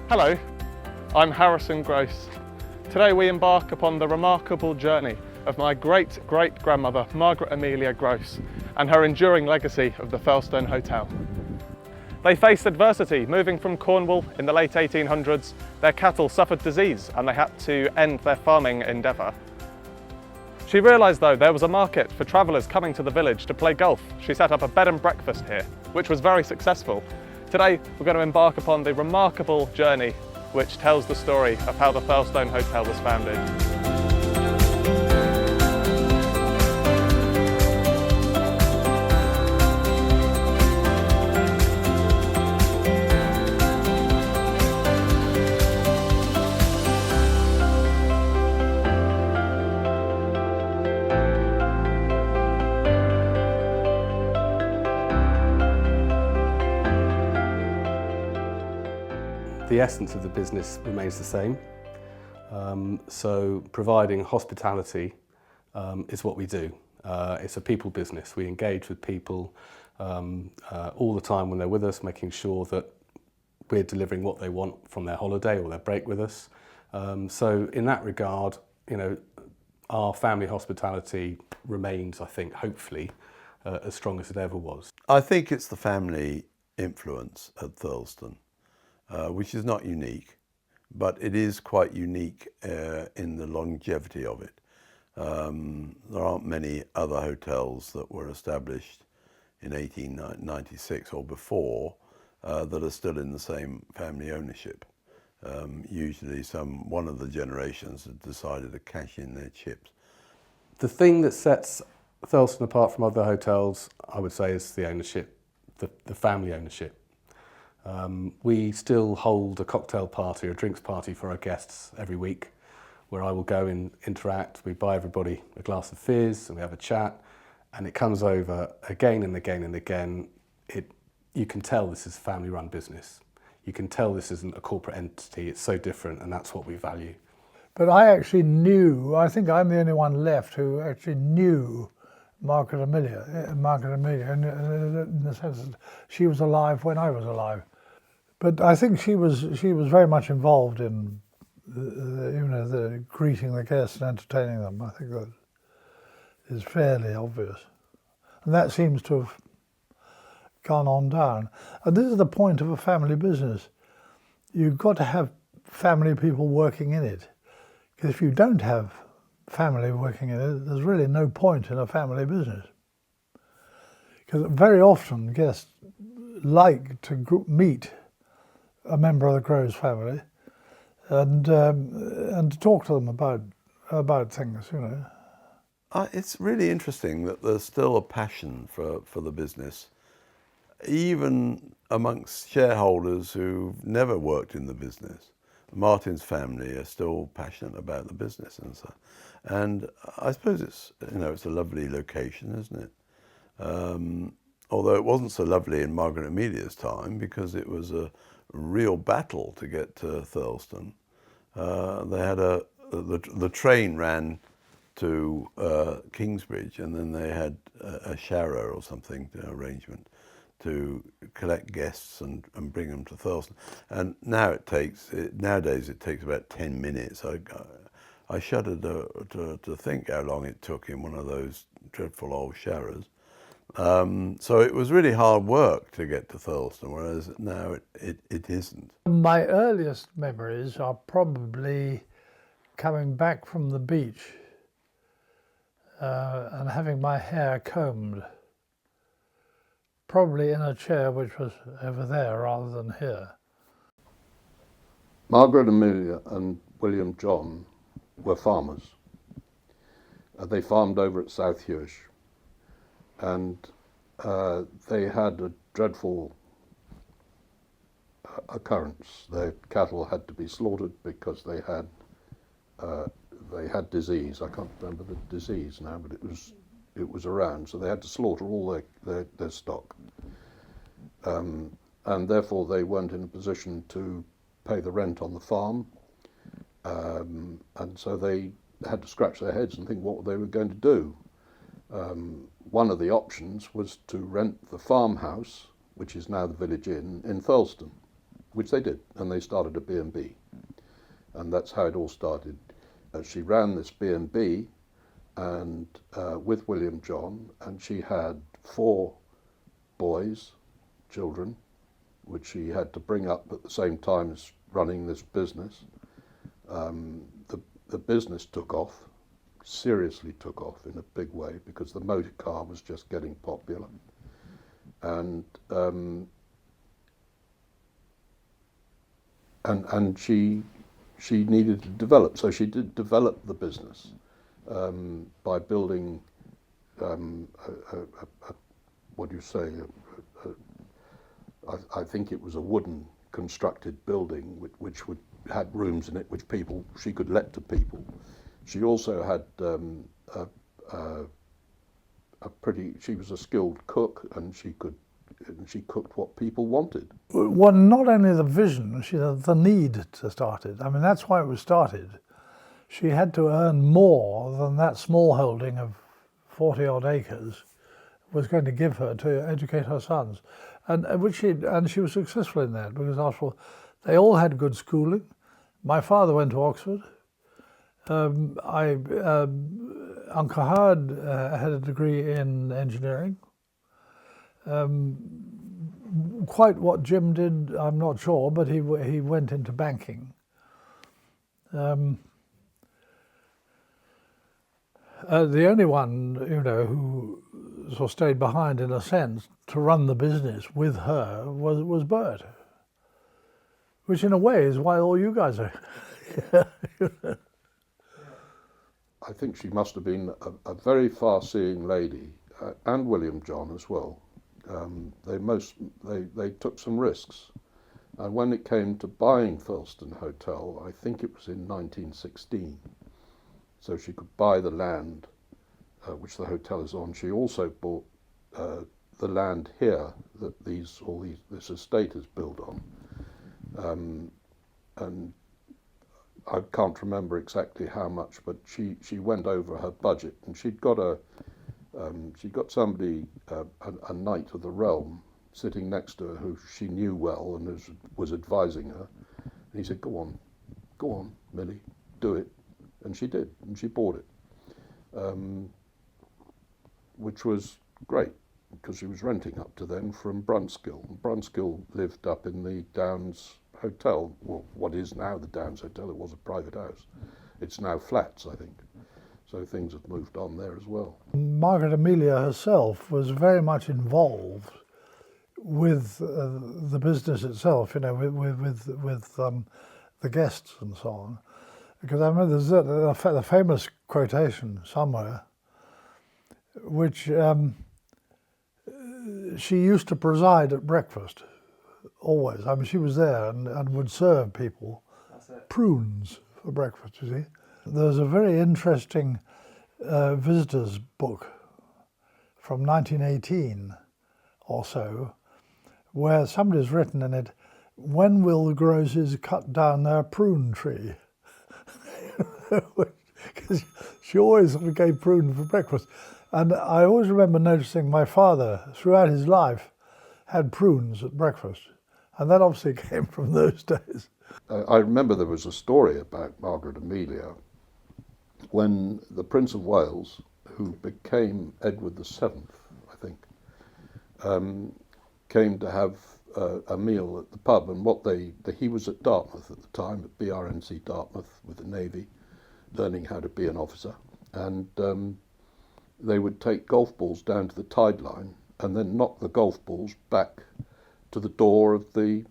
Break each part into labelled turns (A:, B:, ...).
A: Hello, I'm Harrison Grose. Today we embark upon the remarkable journey of my great-great-grandmother Margaret Amelia Grose and her enduring legacy of the Thurlestone Hotel. They faced adversity moving from Cornwall in the late 1800s. Their cattle suffered disease and they had to end their farming endeavour. She realised though there was a market for travellers coming to the village to play golf. She set up a bed and breakfast here, which was very successful. Today we're going to embark upon the remarkable journey which tells the story of how the Thurlestone Hotel was founded.
B: The essence of the business remains the same. So providing hospitality is what we do. It's a people business. We engage with people all the time when they're with us, making sure that we're delivering what they want from their holiday or their break with us. So in that regard, you know, our family hospitality remains, I think, hopefully, as strong as it ever was.
C: I think it's the family influence at Thurlestone. Which is not unique, but it is quite unique in the longevity of it. There aren't many other hotels that were established in 1896 or before that are still in the same family ownership. Usually one of the generations has decided to cash in their chips.
B: The thing that sets Thurlestone apart from other hotels, I would say, is the ownership, the family ownership. We still hold a cocktail party or a drinks party for our guests every week, where I will go and interact. We buy everybody a glass of fizz and we have a chat, and it comes over again and again and again. You can tell this is a family-run business. You can tell this isn't a corporate entity. It's so different, and that's what we value.
D: But I actually knew, I think I'm the only one left who actually knew Margaret Amelia, in the sense that she was alive when I was alive. But I think she was very much involved in the greeting the guests and entertaining them. I think that is fairly obvious, and that seems to have gone on down. And this is the point of a family business. You've got to have family people working in it, because if you don't have family working in it, there's really no point in a family business. Because very often guests like to meet a member of the Grose family and to talk to them about things, you know.
C: It's really interesting that there's still a passion for the business, even amongst shareholders who've never worked in the business. Martin's family are still passionate about the business and so. And I suppose it's a lovely location, isn't it? Although it wasn't so lovely in Margaret Amelia's time, because it was a real battle to get to Thurlestone. They had the train ran to Kingsbridge, and then they had a shower or something arrangement to collect guests and bring them to Thurlestone. And nowadays it takes about 10 minutes. I shudder to think how long it took in one of those dreadful old showers. So it was really hard work to get to Thurlestone, whereas now it isn't.
D: My earliest memories are probably coming back from the beach and having my hair combed, probably in a chair which was over there rather than here.
E: Margaret Amelia and William John were farmers. They farmed over at South Hewsh. And they had a dreadful occurrence. Their cattle had to be slaughtered because they had disease. I can't remember the disease now, but it was around. So they had to slaughter all their stock, and therefore they weren't in a position to pay the rent on the farm, and so they had to scratch their heads and think what they were going to do. One of the options was to rent the farmhouse, which is now the Village Inn, in Thurlestone. which they did, and they started a B&B. And that's how it all started. She ran this B&B and with William John, and she had 4 boys, children, which she had to bring up at the same time as running this business. The business took off, seriously took off in a big way, because the motor car was just getting popular. And she needed to develop, so she did develop the business by building what do you say? I think it was a wooden constructed building which had rooms in it which she could let to people. She also had she was a skilled cook, and she cooked what people wanted.
D: Well, not only the vision, she had the need to start it. I mean, that's why it was started. She had to earn more than that small holding of 40 odd acres was going to give her to educate her sons. And she was successful in that, because after all, they all had good schooling. My father went to Oxford. Uncle Howard had a degree in engineering. Quite what Jim did, I'm not sure, but he went into banking. The only one, who sort of stayed behind, in a sense, to run the business with her was Bert, which in a way is why all you guys are.
E: I think she must have been a very far-seeing lady, and William John as well. They took some risks, and when it came to buying Thurlestone Hotel, I think it was in 1916. So she could buy the land which the hotel is on. She also bought the land here that this estate is built on, and I can't remember exactly how much, but she went over her budget, and she got somebody, a knight of the realm, sitting next to her who she knew well and was advising her. And he said, go on, Millie, do it. And she did, and she bought it, which was great, because she was renting up to then from Brunskill. And Brunskill lived up in the Downs Hotel, well, what is now the Downs Hotel. It was a private house. It's now flats, I think. So things have moved on there as well.
D: Margaret Amelia herself was very much involved with the business itself, with the guests and so on. Because I remember there's a famous quotation somewhere, which she used to preside at breakfast, always. I mean, she was there and would serve people prunes for breakfast, you see. There's a very interesting visitor's book from 1918 or so, where somebody's written in it, "When will the Groses cut down their prune tree?" Because she always sort of gave prune for breakfast. And I always remember noticing my father, throughout his life, had prunes at breakfast. And that obviously came from those days.
E: I remember there was a story about Margaret Amelia when the Prince of Wales, who became Edward VII, I think, came to have a meal at the pub. And he was at Dartmouth at the time, at BRNC Dartmouth with the Navy, learning how to be an officer. And they would take golf balls down to the tide line and then knock the golf balls back to the door of the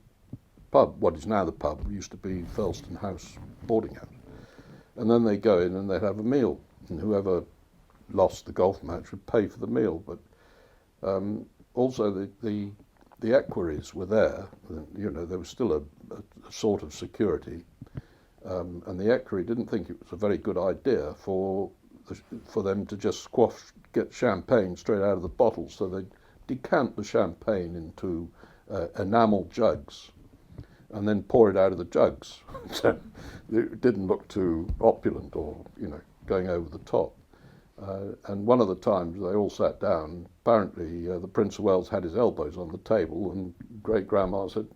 E: pub, what is now the pub, used to be Thurlestone House boarding house. And then they'd go in and they'd have a meal, and whoever lost the golf match would pay for the meal. But also the equerries were there, there was still a sort of security, and the equerry didn't think it was a very good idea for them to just get champagne straight out of the bottle, so they'd decant the champagne into enamel jugs and then pour it out of the jugs. So it didn't look too opulent or, going over the top. And one of the times they all sat down, apparently the Prince of Wales had his elbows on the table, and great-grandma said,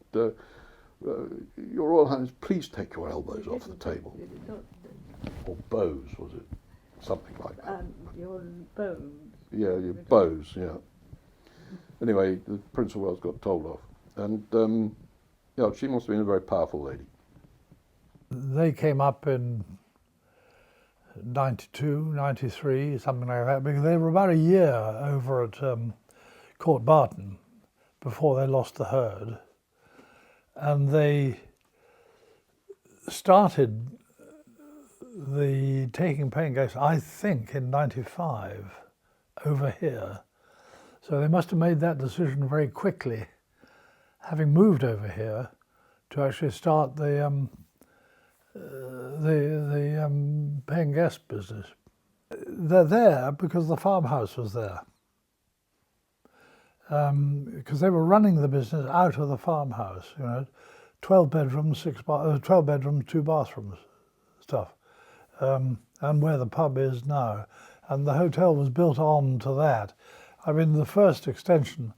E: Your Royal Highness, please take your elbows off the table. Or bows, was it? Something like that.
F: Your bones.
E: Yeah, your bows, yeah. Anyway, the Prince of Wales got told off. And yeah, she must have been a very powerful lady.
D: They came up in 92, 93, something like that, because they were about a year over at Court Barton before they lost the herd. And they started the taking paying guests, I think, in 95 over here. So they must have made that decision very quickly, having moved over here, to actually start the paying guest business. They're there because the farmhouse was there. Because they were running the business out of the farmhouse, 12 bedrooms, 12 bedrooms, 2 bathrooms, stuff, and where the pub is now. And the hotel was built on to that. I mean, the first extension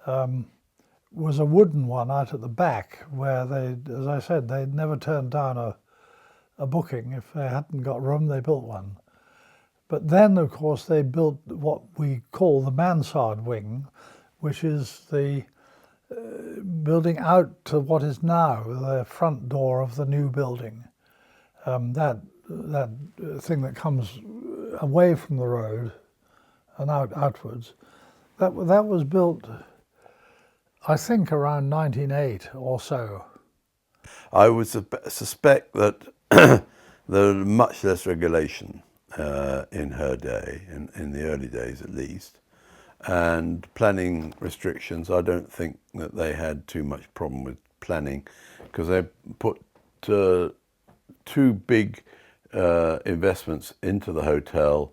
D: was a wooden one out at the back, where they, as I said, they'd never turned down a booking. If they hadn't got room, they built one. But then, of course, they built what we call the mansard wing, which is the building out to what is now the front door of the new building. That thing that comes away from the road and outwards. That was built, I think, around 1908 or so.
C: I would suspect that there was much less regulation in her day, in the early days at least, and planning restrictions. I don't think that they had too much problem with planning, because they put 2 big investments into the hotel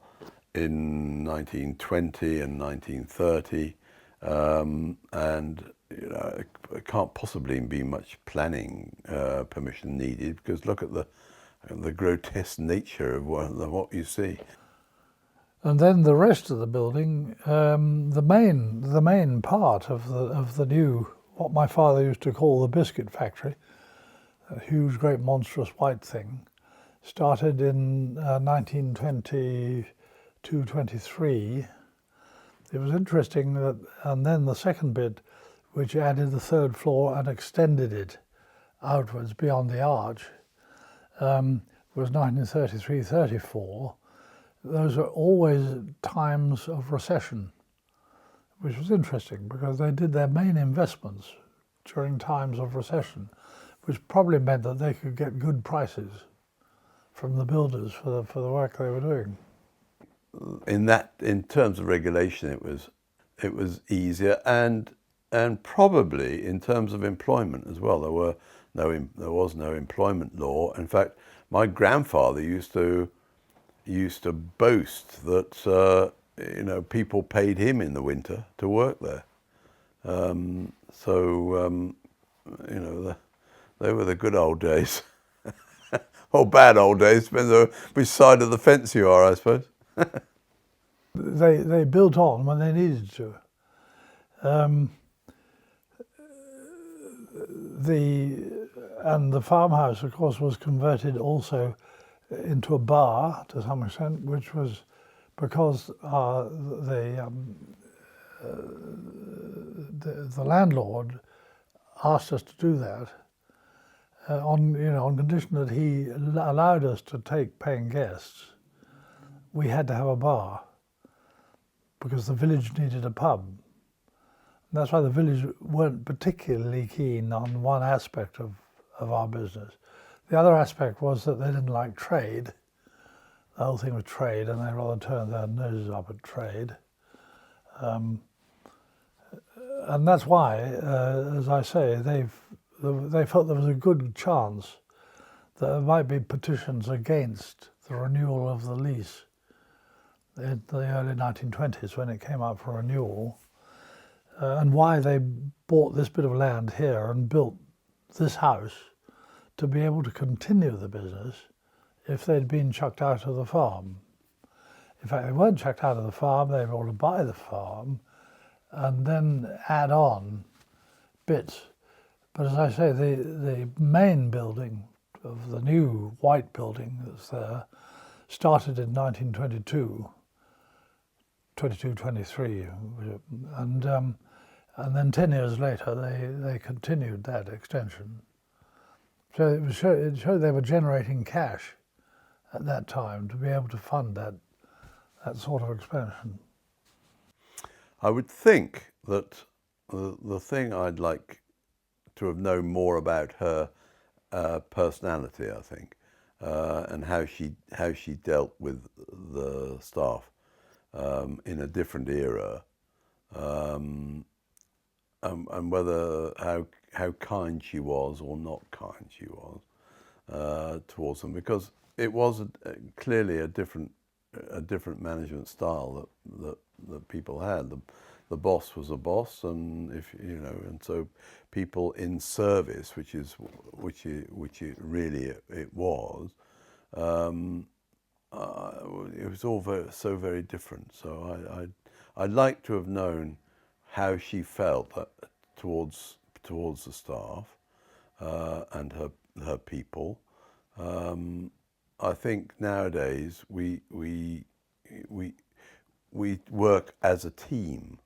C: in 1920 and 1930, and it can't possibly be much planning permission needed, because look at the grotesque nature of what you see.
D: And then the rest of the building, the main part of the new, what my father used to call the biscuit factory, a huge, great, monstrous white thing, started in 1922-23. It was interesting that, and then the second bit, which added the 3rd floor and extended it outwards beyond the arch, was 1933-34. Those are always times of recession, which was interesting because they did their main investments during times of recession, which probably meant that they could get good prices from the builders for the work they were doing.
C: In terms of regulation, it was easier, and probably in terms of employment as well. There was no employment law. In fact, my grandfather used to boast that people paid him in the winter to work there. They were the good old days, or bad old days, depends on which side of the fence you are, I suppose.
D: They built on when they needed to. The farmhouse, of course, was converted also into a bar to some extent, which was because the landlord asked us to do that on condition that he allowed us to take paying guests. We had to have a bar because the village needed a pub. And that's why the village weren't particularly keen on one aspect of our business. The other aspect was that they didn't like trade. The whole thing was trade, and they rather turned their noses up at trade. And that's why, as I say, they felt there was a good chance that there might be petitions against the renewal of the lease in the early 1920s when it came up for renewal, and why they bought this bit of land here and built this house to be able to continue the business if they'd been chucked out of the farm. In fact, they weren't chucked out of the farm, they were able to buy the farm and then add on bits But as I say, the main building of the new white building that's there started in 1922, 23, and then 10 years later they continued that extension. So it showed they were generating cash at that time to be able to fund that sort of expansion.
C: I would think that the thing I'd like to have known more about her personality, I think, and how she dealt with the staff in a different era, and whether how kind she was or not kind she was towards them, because it was clearly a different management style that people had. The boss was a boss, and and so people in service, which it really was. It was all so very different. So I'd like to have known how she felt towards the staff and her people. I think nowadays we work as a team,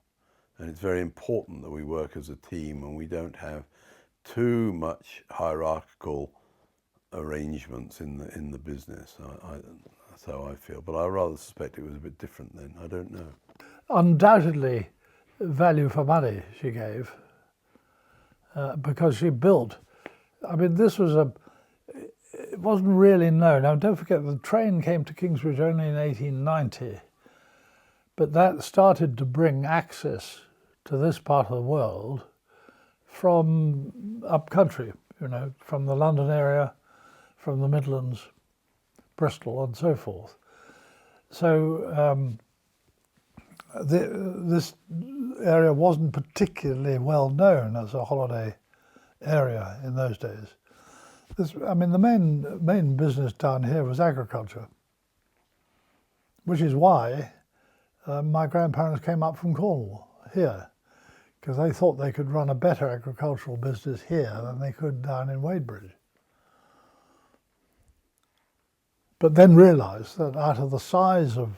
C: and it's very important that we work as a team and we don't have too much hierarchical arrangements in the business. That's how I feel, but I rather suspect it was a bit different then. I don't know.
D: Undoubtedly, value for money she gave, because she built. I mean, it wasn't really known. Now, don't forget, the train came to Kingsbridge only in 1890, but that started to bring access to this part of the world from up country, from the London area, from the Midlands, Bristol, and so forth. So this area wasn't particularly well known as a holiday area in those days. The main business down here was agriculture, which is why my grandparents came up from Cornwall here, because they thought they could run a better agricultural business here than they could down in Wadebridge. But then realised that out of the size of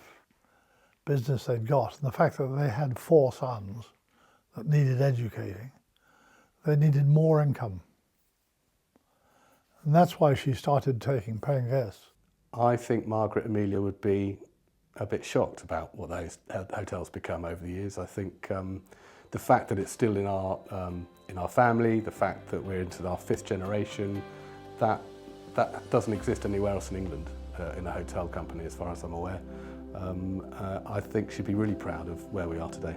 D: business they'd got, and the fact that they had 4 sons that needed educating, they needed more income. And that's why she started paying guests.
B: I think Margaret Amelia would be a bit shocked about what those hotels become over the years. I think the fact that it's still in our family, the fact that we're into our 5th generation, that doesn't exist anywhere else in England in a hotel company, as far as I'm aware. I think she'd be really proud of where we are today.